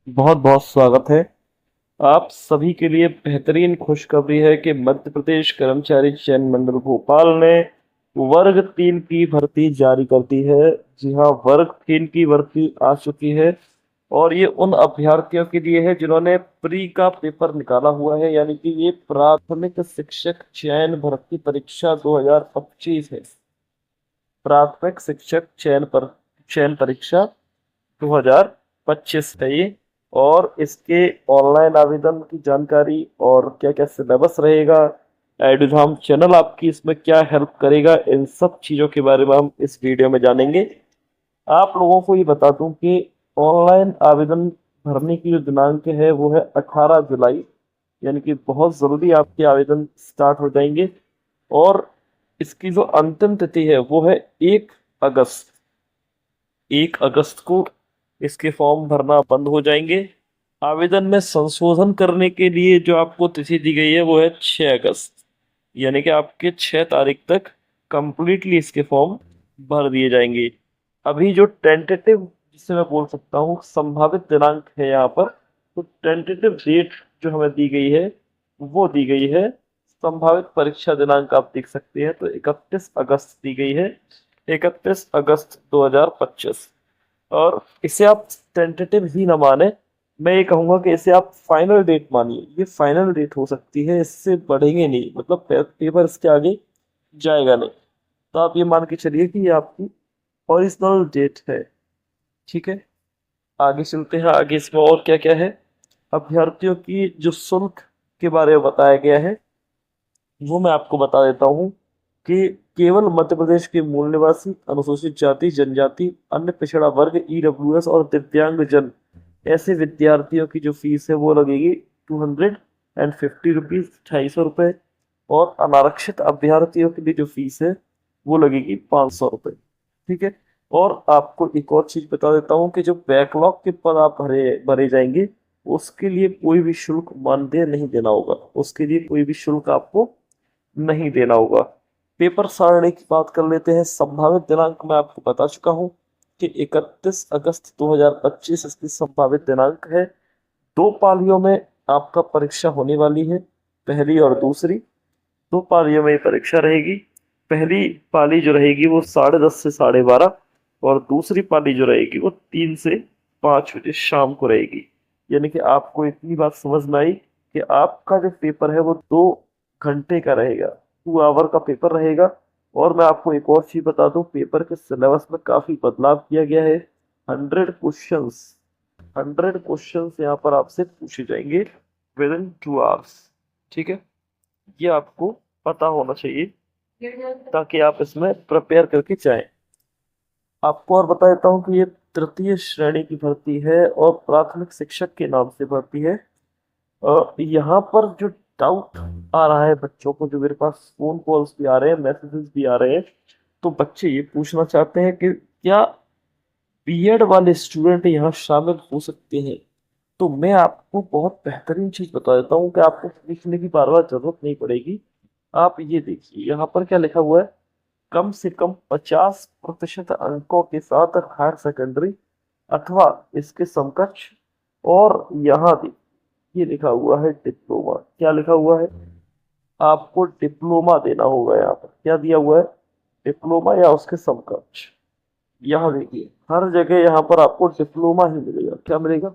बहुत बहुत स्वागत है। आप सभी के लिए बेहतरीन खुशखबरी है कि मध्य प्रदेश कर्मचारी चयन मंडल भोपाल ने वर्ग 3 की भर्ती जारी कर दी है। जी हाँ, वर्ग 3 की भर्ती आ चुकी है और ये उन अभ्यर्थियों के लिए है जिन्होंने प्री का पेपर निकाला हुआ है, यानी कि ये प्राथमिक शिक्षक चयन भर्ती परीक्षा 2025 है। प्राथमिक शिक्षक चयन परीक्षा 2025 है ये। और इसके ऑनलाइन आवेदन की जानकारी और क्या क्या सिलेबस रहेगा, एडुधाम चैनल आपकी इसमें क्या हेल्प करेगा, इन सब चीज़ों के बारे में हम इस वीडियो में जानेंगे। आप लोगों को ये बता दूं कि ऑनलाइन आवेदन भरने की जो दिनांक है वो है 18 जुलाई, यानी कि बहुत जल्दी आपके आवेदन स्टार्ट हो जाएंगे। और इसकी जो अंतिम तिथि है वो है 1 अगस्त। 1 अगस्त को इसके फॉर्म भरना बंद हो जाएंगे। आवेदन में संशोधन करने के लिए जो आपको तिथि दी गई है वो है 6 अगस्त, यानी कि आपके 6 तारीख तक कंप्लीटली इसके फॉर्म भर दिए जाएंगे। अभी जो टेंटेटिव, जिसे मैं बोल सकता हूँ संभावित दिनांक है यहाँ पर, तो टेंटेटिव डेट जो हमें दी गई है वो दी गई है, संभावित परीक्षा दिनांक आप देख सकते हैं, तो 31 अगस्त दी गई है। 31 अगस्त 2025। और इसे आप टेंटेटिव ही ना माने, मैं ये कहूंगा कि इसे आप फाइनल डेट मानिए। ये फाइनल डेट हो सकती है, इससे बढ़ेंगे नहीं, मतलब पेपर इसके आगे जाएगा नहीं। तो आप ये मान के चलिए कि ये आपकी ओरिजिनल डेट है। ठीक है, आगे चलते हैं। आगे इसमें और क्या क्या है। अभ्यर्थियों की जो शुल्क के बारे में बताया गया है वो मैं आपको बता देता हूँ कि केवल मध्य प्रदेश के मूल निवासी, अनुसूचित जाति जनजाति, अन्य पिछड़ा वर्ग, ईडब्ल्यूएस और दिव्यांग जन, ऐसे विद्यार्थियों की जो फीस है वो लगेगी 250 रुपीज, 250 रुपये। और अनारक्षित अभ्यर्थियों के लिए जो फीस है वो लगेगी 500 रुपये। ठीक है। और आपको एक और चीज बता देता हूँ कि जो बैकलॉग के पद आप भरे भरे जाएंगे उसके लिए कोई भी शुल्क मानदेय नहीं देना होगा, उसके लिए कोई भी शुल्क आपको नहीं देना होगा। पेपर सारणी की बात कर लेते हैं। संभावित दिनांक मैं आपको बता चुका हूँ कि 31 अगस्त 2025 इसकी संभावित दिनांक है। 2 पालियों में आपका परीक्षा होने वाली है, पहली और दूसरी। 2 पालियों में ये परीक्षा रहेगी। पहली पाली जो रहेगी वो 10:30 से 12:30, और दूसरी पाली जो रहेगी वो 3 से 5 बजे शाम को रहेगी। यानी कि आपको इतनी बात समझ में आई कि आपका जो पेपर है वो 2 घंटे का रहेगा, 2 आवर का पेपर रहेगा। और मैं आपको एक और चीज बता दूं, पेपर के सिलेबस में काफी बदलाव किया गया है। 100 क्वेश्चंस, 100 क्वेश्चंस यहाँ पर आपसे पूछे जाएंगे विद इन 2 आवर्स। ठीक है, ये आपको पता होना चाहिए ताकि आप इसमें प्रिपेयर करके जाएं। आपको और बता देता हूँ कि ये तृतीय श्रेणी की भर्ती है और प्राथमिक शिक्षक के नाम से भर्ती है। यहाँ पर जो डाउट आ रहा है बच्चों को, जो मेरे पास फोन कॉल्स भी आ रहे हैं, मैसेजेस भी आ रहे हैं, तो बच्चे ये पूछना चाहते हैं कि क्या बीएड वाले स्टूडेंट यहाँ शामिल हो सकते हैं। तो मैं आपको बहुत बेहतरीन चीज बता देता हूँ कि आपको लिखने की बार बार जरूरत नहीं पड़ेगी। आप ये देखिए यहाँ पर क्या लिखा हुआ है, कम से कम 50% अंकों के साथ हायर सेकेंडरी अथवा इसके समकक्ष। और यहाँ देखिए ये लिखा हुआ है डिप्लोमा। क्या लिखा हुआ है, आपको डिप्लोमा देना होगा। यहाँ पर क्या दिया हुआ है, डिप्लोमा या उसके समकक्ष। यहाँ देखिए हर जगह यहाँ पर आपको डिप्लोमा ही मिलेगा। क्या मिलेगा,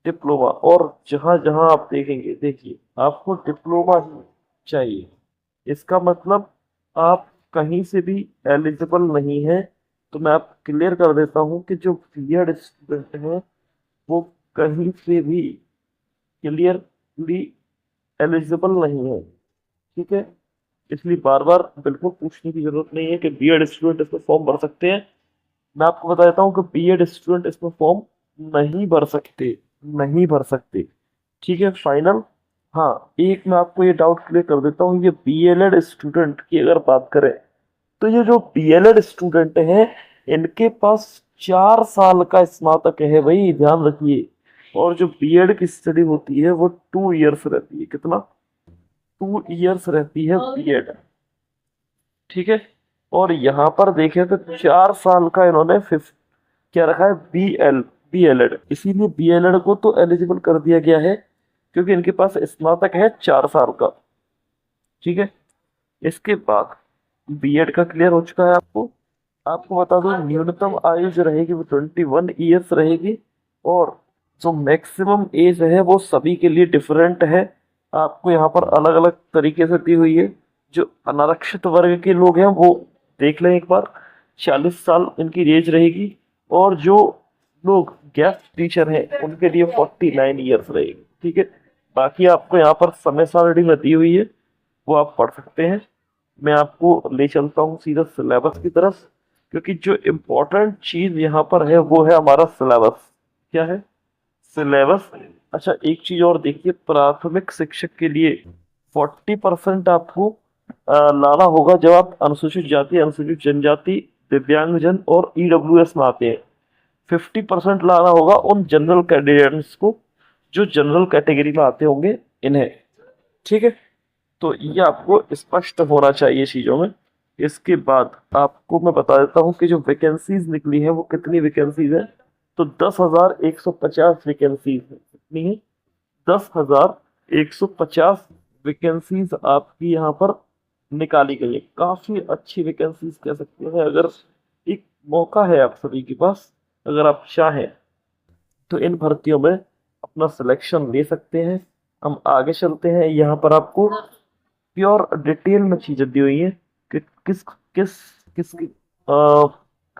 डिप्लोमा। और जहां जहां आप देखेंगे, देखिए आपको डिप्लोमा ही चाहिए। इसका मतलब आप कहीं से भी एलिजिबल नहीं है। तो मैं आप क्लियर कर देता हूँ कि जो बीएड स्टूडेंट हैं वो कहीं से भी क्लियरली एलिजिबल नहीं है। ठीक है, इसलिए बार बार बिल्कुल पूछने की जरूरत नहीं है कि बीएड स्टूडेंट इसमें फॉर्म भर सकते हैं। मैं आपको बता देता हूँ कि बीएड स्टूडेंट इसमें फॉर्म नहीं भर सकते, नहीं भर सकते। ठीक है, फाइनल। हाँ, एक मैं आपको ये डाउट क्लियर कर देता हूँ, ये बीएलएड स्टूडेंट की अगर बात करें तो ये जो बीएलएड स्टूडेंट हैं इनके पास 4 साल का स्नातक है भाई, ध्यान रखिए। और जो बीएड की स्टडी होती है वो 2 इयर्स रहती है। कितना, 2 इयर्स रहती है बीएड। ठीक है। और यहाँ पर देखें तो 4 साल का इन्होंने फिफ्थ क्या रखा है, बीएल, बीएलएड, इसीलिए बीएलएड को तो एलिजिबल कर दिया गया है क्योंकि इनके पास स्नातक है 4 साल का। ठीक है, इसके बाद बीएड का क्लियर हो चुका है आपको। आपको बता दो न्यूनतम आयु जो रहेगी वो 21 ईयर्स रहेगी, और जो मैक्सिमम एज है वो सभी के लिए डिफरेंट है। आपको यहाँ पर अलग अलग तरीके से दी हुई है। जो अनारक्षित वर्ग के लोग हैं वो देख लें एक बार, 40 साल इनकी एज रहेगी, और जो लोग गेस्ट टीचर हैं उनके लिए 49 ईयर्स रहेगी। ठीक है, बाकी आपको यहाँ पर समय सारणी में दी हुई है, वो आप पढ़ सकते हैं। मैं आपको ले चलता हूँ सीधा सिलेबस की तरफ, क्योंकि जो इम्पोर्टेंट चीज यहाँ पर है वो है हमारा सिलेबस। क्या है? सिलेबस। अच्छा, एक चीज और देखिए, प्राथमिक शिक्षक के लिए 40% आपको लाना होगा जब आप अनुसूचित जाति, अनुसूचित जनजाति, दिव्यांगजन और ईडब्ल्यूएस में आते हैं। 50% लाना होगा उन जनरल कैंडिडेट्स को जो जनरल कैटेगरी में आते होंगे, इन्हें। ठीक है, तो ये आपको स्पष्ट होना चाहिए चीजों में। इसके बाद आपको मैं बता देता हूँ कि जो वैकेंसीज निकली है वो कितनी वैकेंसीज है। तो 10,150 वैकेंसीज है। कितनी है? 10,150 वैकेंसीज आपकी यहाँ पर निकाली गई है। काफी अच्छी वैकेंसीज कह सकते हैं। अगर एक मौका है आप सभी के पास, अगर आप चाहें तो इन भर्तियों में अपना सिलेक्शन ले सकते हैं। हम आगे चलते हैं। यहाँ पर आपको प्योर डिटेल में चीजें दी हुई है कि किस किस किस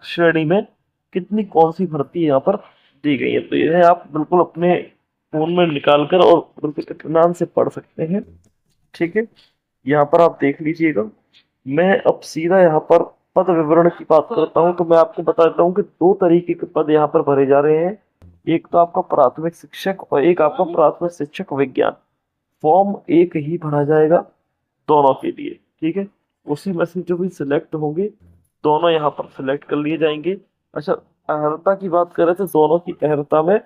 श्रेणी में कितनी कौन सी भर्ती यहाँ पर दी गई है। तो यह आप बिल्कुल अपने फोन में निकाल कर और बिल्कुल इत्मीनान से पढ़ सकते हैं। ठीक है, यहाँ पर आप देख लीजिएगा। मैं अब सीधा यहाँ पर पद विवरण की बात करता हूँ। तो मैं आपको बता देता हूँ कि 2 तरीके के पद यहाँ पर भरे जा रहे हैं। एक तो आपका प्राथमिक शिक्षक और एक आपका प्राथमिक शिक्षक विज्ञान। फॉर्म एक ही भरा जाएगा दोनों के लिए। ठीक है, उसी में से जो भी सिलेक्ट होंगे दोनों यहाँ पर सिलेक्ट कर लिए जाएंगे। अच्छा, अहर्ता की बात करें तो दोनों की अहर्ता में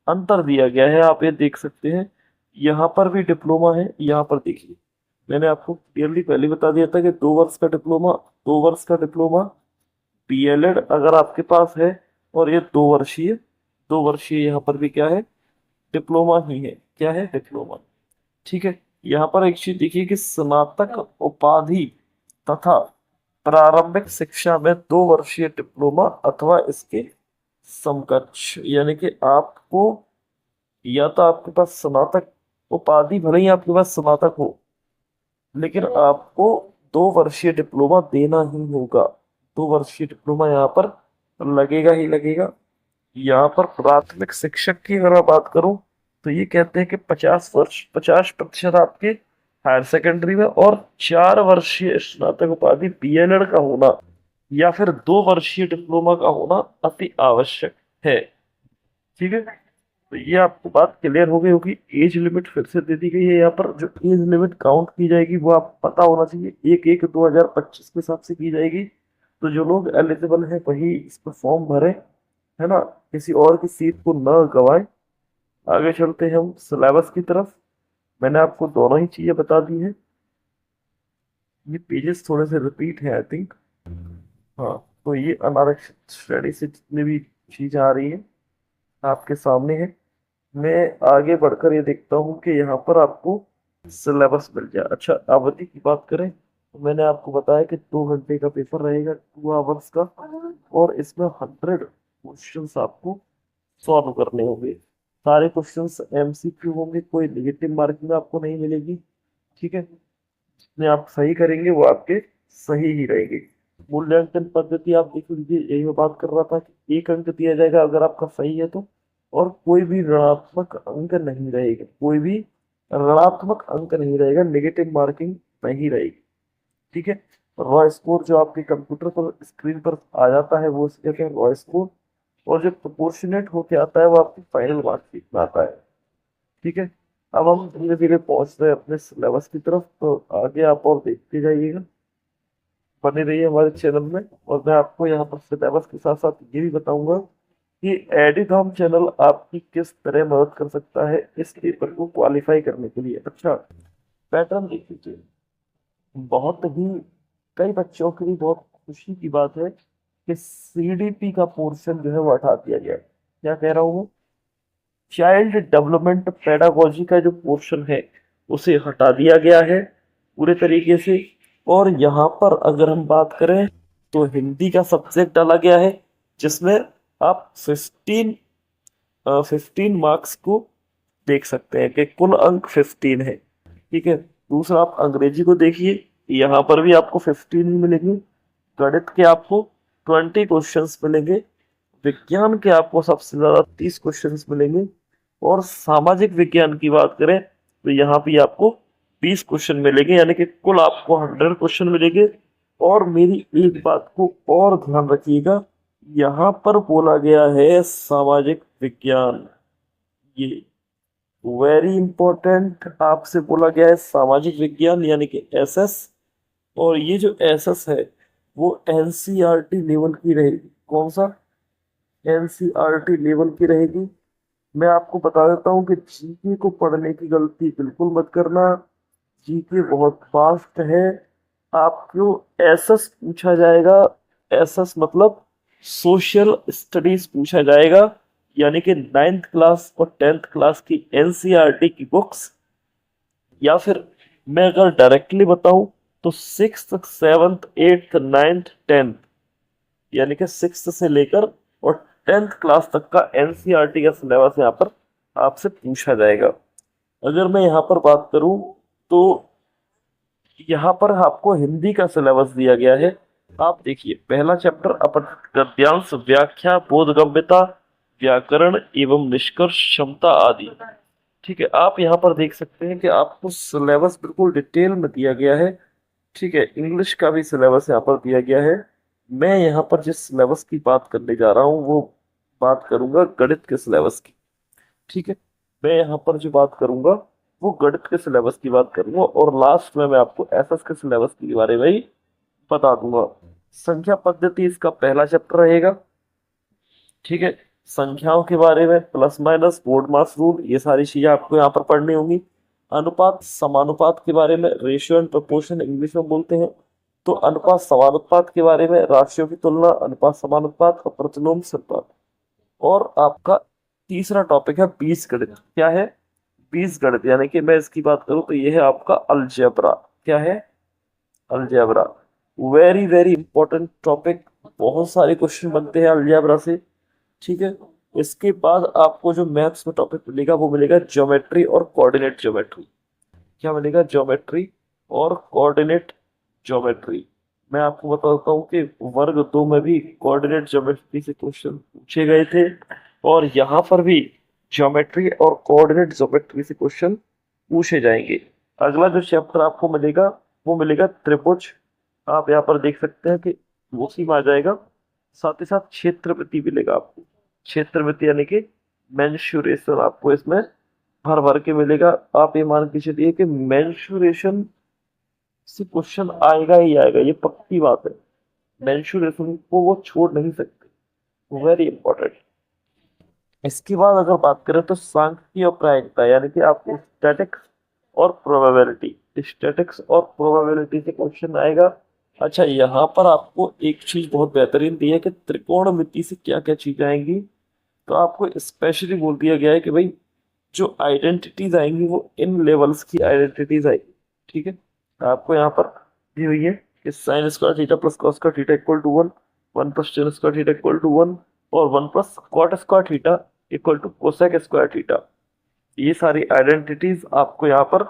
अंतर दिया गया है, आप ये देख सकते हैं। यहाँ पर भी डिप्लोमा है, यहाँ पर देखिए मैंने आपको क्लियरली पहले बता दिया था कि 2 वर्ष का डिप्लोमा, 2 वर्ष का डिप्लोमा बीएलएड अगर आपके पास है, और ये 2 वर्षीय, 2 वर्षीय यहाँ पर भी क्या है? डिप्लोमा ही है। क्या है? डिप्लोमा। ठीक है, यहाँ पर एक चीज देखिए कि स्नातक उपाधि तथा प्रारंभिक शिक्षा में 2 वर्षीय डिप्लोमा अथवा इसके समकक्ष, यानी कि आपको या तो आपके पास स्नातक उपाधि, भले ही आपके पास स्नातक हो, लेकिन आपको 2 वर्षीय डिप्लोमा देना ही होगा। 2 वर्षीय डिप्लोमा यहाँ पर लगेगा ही लगेगा। यहाँ पर प्राथमिक शिक्षक की अगर मैं बात करूं तो ये कहते हैं कि 50% आपके हायर सेकेंडरी में, और 4 वर्षीय स्नातक उपाधि बीएलएड का होना या फिर 2 वर्षीय डिप्लोमा का होना अति आवश्यक है। ठीक है, तो ये आपको बात क्लियर हो गई होगी। एज लिमिट फिर से दे दी गई है। यहाँ पर जो एज लिमिट काउंट की जाएगी वो आप पता होना चाहिए, 1/1/2025 के हिसाब से की जाएगी। तो जो लोग एलिजिबल है वही इस पर फॉर्म भरे, है ना, किसी और की सीट को न गवाए। आगे चलते हैं हम सिलेबस की तरफ। मैंने आपको दोनों ही चीजें बता दी हैं। ये पेजेस थोड़े से रिपीट हैं आई थिंक। हाँ, तो ये अनारक्षित श्रेणी से जितनी भी चीजें आ रही हैं आपके सामने है। मैं आगे बढ़कर ये देखता हूँ कि यहाँ पर आपको सिलेबस मिल जाए। अच्छा, अवधि की बात करें तो मैंने आपको बताया कि 2 घंटे का पेपर रहेगा, 2 आवर्स का, और इसमें 100 क्वेश्चंस आपको सॉल्व करने होंगे। सारे क्वेश्चंस एमसीक्यू होंगे, कोई नेगेटिव मार्किंग आपको नहीं मिलेगी। ठीक है, जितने आप सही करेंगे वो आपके सही ही रहेंगे। मूल्यांकन पद्धति आप देख लीजिए, यही मैं बात कर रहा था कि 1 अंक दिया जाएगा अगर आपका सही है तो, और कोई भी ऋणात्मक अंक नहीं रहेगा, कोई भी ऋणात्मक अंक नहीं रहेगा, नेगेटिव मार्किंग नहीं रहेगी। ठीक है, रॉ स्कोर जो आपके कंप्यूटर पर स्क्रीन पर आ जाता है वो क्या कहते हैं? Raw score. और जो प्रोपोर्शनेट होके आता है वो आपकी फाइनल मार्कशीट में आता है। ठीक है, अब हम धीरे धीरे पहुंच रहे हैं अपने सिलेबस की तरफ, तो आगे आप और देखते जाइएगा, बने रहिए हमारे चैनल में। और मैं आपको यहाँ पर सिलेबस के साथ साथ ये भी बताऊंगा कि एडिथॉम चैनल आपकी किस तरह मदद कर सकता है इस पेपर को क्वालिफाई करने के लिए। अच्छा, पैटर्न देख लीजिए। बहुत ही कई बच्चों के लिए बहुत खुशी की बात है कि सीडीपी का पोर्शन जो है वो हटा दिया गया है। क्या कह रहा हूँ मैं, चाइल्ड डेवलपमेंट पेडागोजी का जो पोर्शन है उसे हटा दिया गया है पूरे तरीके से। और यहाँ पर अगर हम बात करें तो हिंदी का सब्जेक्ट डाला गया है, जिसमें आप 15 मार्क्स को देख सकते हैं कि कुल अंक 15 है। ठीक है। दूसरा आप अंग्रेजी को देखिए, यहाँ पर भी आपको 15 ही मिलेंगे। गणित के आपको 20 क्वेश्चंस मिलेंगे। विज्ञान के आपको सबसे ज्यादा 30 क्वेश्चंस मिलेंगे। और सामाजिक विज्ञान की बात करें तो यहाँ भी आपको 20 क्वेश्चन मिलेंगे, यानी कि कुल आपको 100 क्वेश्चन मिलेंगे। और मेरी एक बात को और ध्यान रखिएगा, यहाँ पर बोला गया है सामाजिक विज्ञान, ये वेरी इंपॉर्टेंट आपसे बोला गया है सामाजिक विज्ञान यानी कि एसएस। और ये जो एसएस है वो एनसीईआरटी लेवल की रहेगी। कौन सा? एनसीईआरटी लेवल की रहेगी। मैं आपको बता देता हूँ कि जीके को पढ़ने की गलती बिल्कुल मत करना। जीके बहुत फास्ट है। आपको एसएस पूछा जाएगा। एसएस मतलब सोशल स्टडीज पूछा जाएगा, यानी कि 9th क्लास और 10th क्लास की एनसीईआरटी की बुक्स, या फिर मैं अगर डायरेक्टली बताऊं तो 6th 7th 8th 9th 10th, यानी कि 6th से लेकर और 10th क्लास तक का एनसीईआरटी का सिलेबस यहाँ पर आपसे पूछा जाएगा। अगर मैं यहाँ पर बात करूं तो यहाँ पर आपको हिंदी का सिलेबस दिया गया है। आप देखिए, पहला चैप्टर अपन गद्यांश, व्याख्या, बोधगम्यता, व्याकरण एवं निष्कर्ष क्षमता आदि। ठीक है। आप यहाँ पर देख सकते हैं कि आपको सिलेबस बिल्कुल डिटेल में दिया गया है। ठीक है। इंग्लिश का भी सिलेबस यहाँ पर दिया गया है। मैं यहाँ पर जिस सिलेबस की बात करने जा रहा हूँ वो बात करूंगा गणित के सिलेबस की। ठीक है। मैं यहाँ पर जो बात करूंगा वो गणित के सिलेबस की बात करूंगा, और लास्ट में मैं आपको एसएस के सिलेबस के बारे में ही बता दूंगा। संख्या पद्धति इसका पहला चैप्टर रहेगा। ठीक है। संख्याओं के बारे में प्लस माइनस, बोर्ड मास रूल, ये सारी चीजें आपको यहाँ पर पढ़नी होंगी। अनुपात समानुपात के बारे में, रेशियो एंड प्रोपोर्शन इंग्लिश में बोलते हैं। तो अनुपात समानुपात के बारे में, राशियों की तुलना, अनुपात समानुपात और प्रतिलोम अनुपात। और आपका तीसरा टॉपिक है बीजगणित। क्या है? बीजगणित, यानी कि मैं इसकी बात करूं तो ये है आपका अलजेब्रा। क्या है? Algebra. Very very important topic. बहुत सारे क्वेश्चन बनते हैं अलजेब्रा से। ठीक है। इसके बाद आपको जो मैथ्स में टॉपिक मिलेगा वो मिलेगा ज्योमेट्री और कोऑर्डिनेट ज्योमेट्री। क्या मिलेगा? ज्योमेट्री और कोऑर्डिनेट ज्योमेट्री। मैं आपको बताता हूँ कि वर्ग 2 में भी कोऑर्डिनेट ज्योमेट्री से क्वेश्चन पूछे गए थे, और यहाँ पर भी ज्योमेट्री और कोऑर्डिनेट ज्योमेट्री से क्वेश्चन पूछे जाएंगे। अगला जो चैप्टर आपको मिलेगा वो मिलेगा त्रिभुज। आप यहाँ पर देख सकते हैं कि वो सी में आ जाएगा। साथ ही साथ क्षेत्रवृत्ति मिलेगा आपको। क्षेत्रवृत्ति यानी कि मेंसुरेशन आपको इसमें भर भर के मिलेगा। आप ये मान के चलिए कि मेंसुरेशन से क्वेश्चन आएगा ही आएगा, ये पक्की बात है। मेंसुरेशन को वो छोड़ नहीं सकते। Very important. इसके बाद अगर बात करें तो सांख्यिकी और प्रायिकता, यानी कि आपको स्टैटिक्स और प्रोबेबिलिटी, स्टैटिक्स और प्रोबेबिलिटी से क्वेश्चन आएगा। अच्छा, यहाँ पर आपको एक चीज बहुत बेहतरीन दी है कि त्रिकोणमिति से क्या क्या चीजें आएंगी। तो आपको स्पेशली बोल दिया गया है कि भाई जो आइडेंटिटीज आएंगी वो इन लेवल्स की आइडेंटिटीज आएगी। ठीक है। आपको यहाँ पर दी हुई है कि sine square theta plus cos square theta equal to 1, 1 plus tan square theta equal to 1, और 1 plus cot square theta equal to cosec square theta. ये सारी आइडेंटिटीज आपको यहाँ पर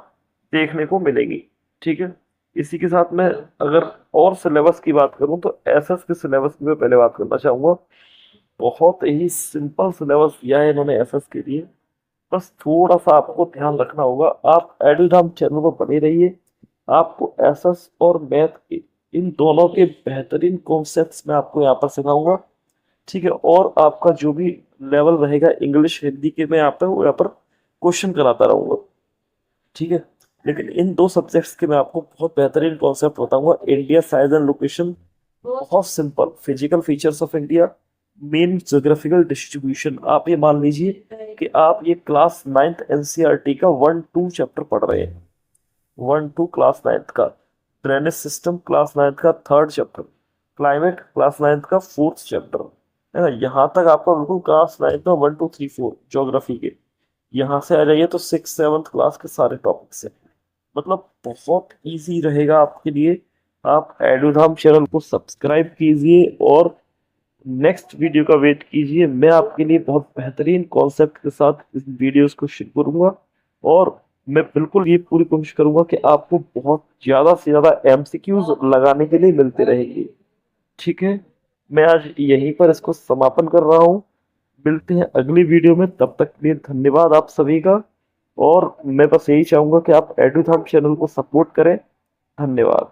देखने को मिलेंगी। ठीक है। इसी के साथ में अगर और सिलेबस की बात करूं तो एसएस के सिलेबस की मैं पहले बात करना चाहूंगा। बहुत ही सिंपल सिलेबस दिया है इन्होंने एसएस के लिए। बस थोड़ा सा आपको ध्यान रखना होगा। आप एडुधाम चैनल पर बने रहिए। आपको एसएस और मैथ के इन दोनों के बेहतरीन कॉन्सेप्ट्स मैं आपको यहाँ पर सिखाऊंगा। ठीक है। और आपका जो भी लेवल रहेगा इंग्लिश हिंदी के, मैं यहाँ पे वो यहाँ पर क्वेश्चन कराता रहूंगा। ठीक है। लेकिन इन दो सब्जेक्ट्स के मैं आपको बहुत बेहतरीन कॉन्सेप्ट बताऊंगा। इंडिया साइज एंड लोकेशन बहुत simple, physical features of India, main geographical distribution. आप ये मान लीजिए कि आप ये क्लास 9th एनसीईआरटी का 1-2 चैप्टर पढ़ रहे हैं। 1-2 क्लास 9th का, ड्रेनेज सिस्टम क्लास 9th का 3rd chapter, climate class 9th का 4th चैप्टर, है ना। यहाँ तक आपका बिल्कुल क्लास 9 में 1 2 3 4 ज्योग्राफी के, यहाँ से आ जाइए तो 6 7 क्लास के सारे टॉपिक्स हैं। मतलब बहुत इजी रहेगा आपके लिए। आप एडुधाम चैनल को सब्सक्राइब कीजिए और नेक्स्ट वीडियो का वेट कीजिए। मैं आपके लिए बहुत बेहतरीन कॉन्सेप्ट के साथ इस वीडियोस को शुरू करूंगा और मैं बिल्कुल ये पूरी कोशिश करूंगा कि आपको बहुत ज्यादा से ज्यादा एमसीक्यूज लगाने के लिए मिलते रहेंगे। ठीक है, मैं आज यहीं पर इसको समापन कर रहा हूँ। मिलते हैं अगली वीडियो में, तब तक के लिए धन्यवाद आप सभी का। और मैं बस यही चाहूंगा कि आप एडुधाम चैनल को सपोर्ट करें। धन्यवाद।